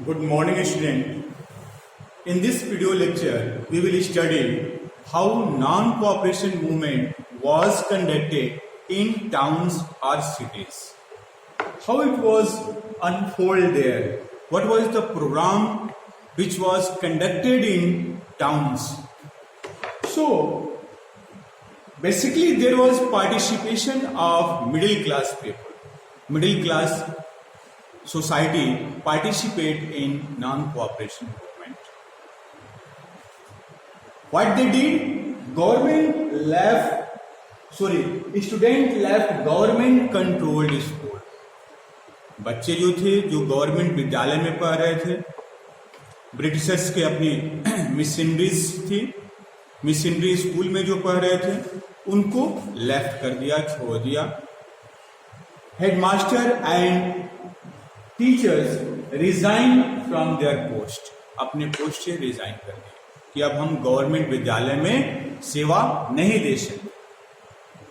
Good morning, student. In this video lecture, we will study how non-cooperation movement was conducted in towns or cities. How it was unfold there. What was the program which was conducted in towns. So, basically there was participation of middle class people. Middle class society participate in non-cooperation movement. What they did? Student left government controlled school. बच्चे जो थे जो government विद्यालय में पढ़ रहे थे, Britishers के अपनी मिशनरीज थी, मिशनरी स्कूल में जो पढ़ रहे थे उनको लेफ्ट कर दिया, छोड़ दिया. Headmaster and teachers resign from there post, अपने पोस्ट से रिजाइन कर दिए कि अब हम गवर्नमेंट विद्यालय में सेवा नहीं दे सकते.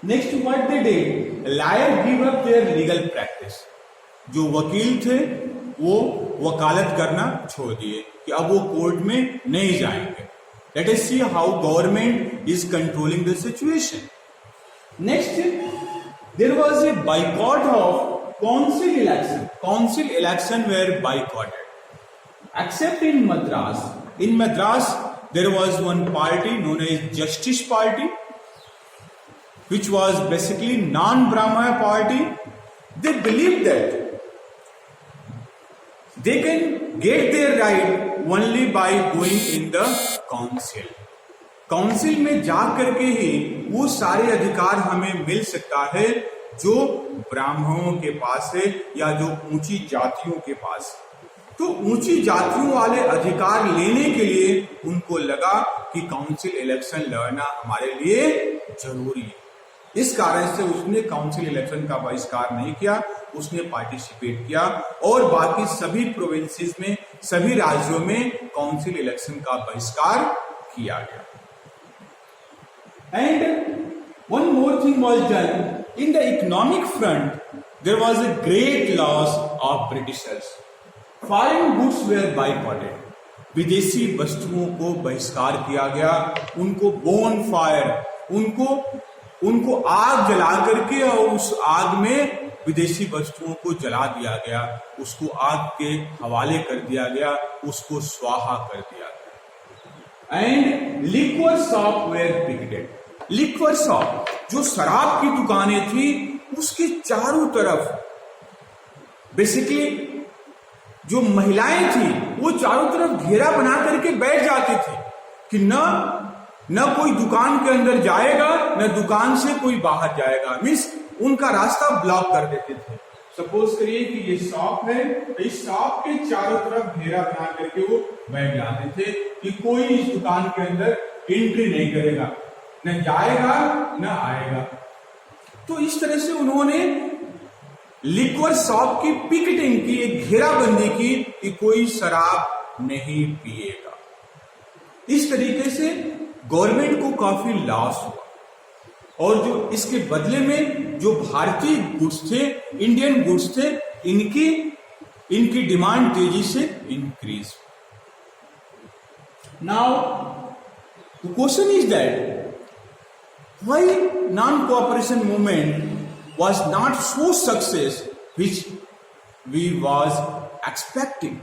Next what they did, lawyer give up their legal practice. जो वकील थे वो वकालत करना छोड़ दिए कि अब वो कोर्ट में नहीं जाएंगे. Let us see how government is controlling the situation. Next, there was a boycott of council election. Council election were boycotted. Except in Madras. In Madras, there was one party known as Justice Party, which was basically non-Brahmana party. They believed that they can get their right only by going in the council. Council में जा करके ही वो सारे अधिकार हमें मिल सकता है जो ब्राह्मणों के पास है या जो ऊंची जातियों के पास है. तो ऊंची जातियों वाले अधिकार लेने के लिए उनको लगा कि काउंसिल इलेक्शन लड़ना हमारे लिए जरूरी है. इस कारण से उसने काउंसिल इलेक्शन का बहिष्कार नहीं किया, उसने पार्टिसिपेट किया और बाकी सभी प्रोविंसेस में, सभी राज्यों में काउंसिल इलेक्शन का बहिष्कार किया गया. And one more thing was done. In the economic front, there was a great loss of Britishers. Foreign goods were boycotted. विदेशी वस्तुओं को बहिष्कार किया गया. उनको बोन फायर, उनको आग जला करके और उस आग में विदेशी वस्तुओं को जला दिया गया, उसको आग के हवाले कर दिया गया, उसको स्वाहा कर दिया गया. And liquor shop were picketed. Liquor shop, जो शराब की दुकानें थी, उसके चारों तरफ बेसिकली जो महिलाएं थी वो चारों तरफ घेरा बना करके बैठ जाती थी कि न कोई दुकान के अंदर जाएगा, न दुकान से कोई बाहर जाएगा. मीन्स उनका रास्ता ब्लॉक कर देते थे. सपोज करिए कि ये शॉप है, तो इस शॉप के चारों तरफ घेरा बना करके वो बैठ जाते थे कि कोई इस दुकान के अंदर एंट्री नहीं करेगा, न जाएगा न आएगा. तो इस तरह से उन्होंने लिक्वर शॉप की पिकेटिंग की, एक घेराबंदी की कि कोई शराब नहीं पिएगा. इस तरीके से गवर्नमेंट को काफी लॉस हुआ और जो इसके बदले में जो भारतीय गुड्स थे, इंडियन गुड्स थे, इनकी डिमांड तेजी से increase. Now the question is that why non-cooperation movement was not so success which we was expecting?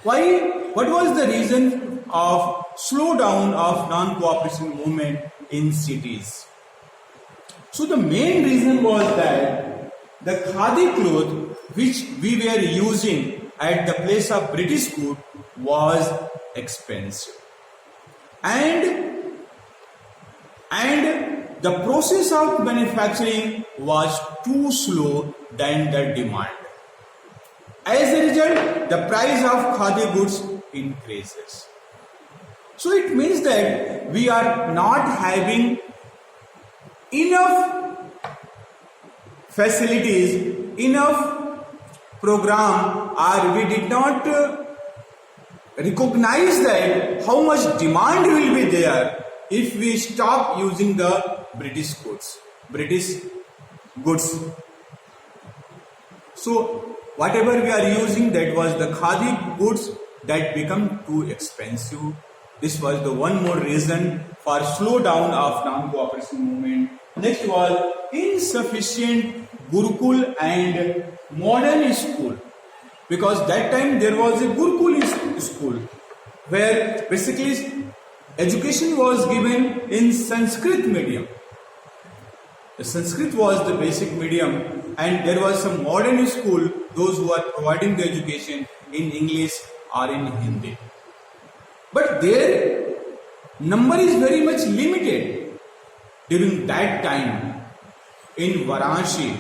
What was the reason of slowdown of non-cooperation movement in cities? So the main reason was that the khadi cloth which we were using at the place of British good was expensive, and the process of manufacturing was too slow than the demand. As a result, the price of khadi goods increases. So it means that we are not having enough facilities, enough program, or we did not recognize that how much demand will be there if we stop using the British goods. So whatever we are using, that was the khadi goods that become too expensive. This was the one more reason for slow down of non-cooperation movement. Next was insufficient Gurukul and modern school, because that time there was a Gurukul school where basically education was given in Sanskrit medium. The Sanskrit was the basic medium, and there was some modern school, those who are providing the education in English or in Hindi. But their number is very much limited. During that time, in Varanasi,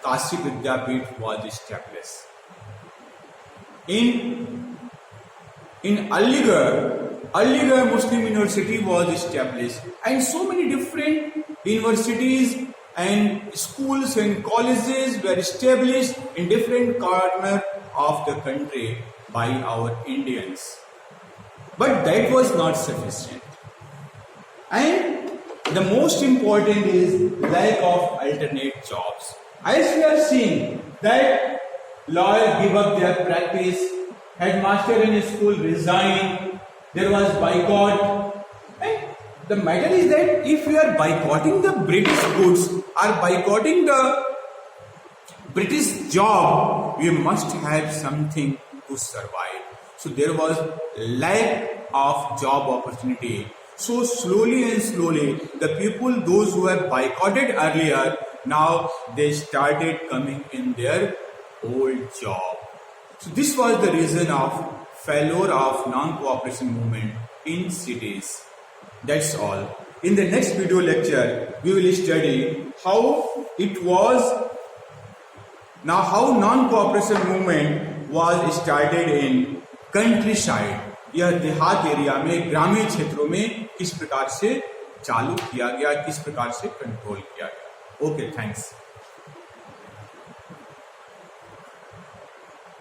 Kashi Vidyapith was established. In Aligarh Muslim University was established, and so many different universities and schools and colleges were established in different corners of the country by our Indians. But that was not sufficient. And the most important is lack of alternate jobs. As we are seeing that lawyers give up their practice, headmaster in a school resign, there was boycott. And the matter is that if we are boycotting the British goods or boycotting the British job, we must have something to survive. So there was lack of job opportunity. So slowly and slowly, the people, those who have boycotted earlier, now they started coming in their old job. So this was the reason of failure of non-cooperation movement in cities. That's all. In the next video lecture, we will study how it was, now how non-cooperation movement was started in country side, यह देहात area में, ग्रामीण क्षेत्रों में किस प्रकार से चालू किया गया, किस प्रकार से कंट्रोल किया गया. Okay, thanks.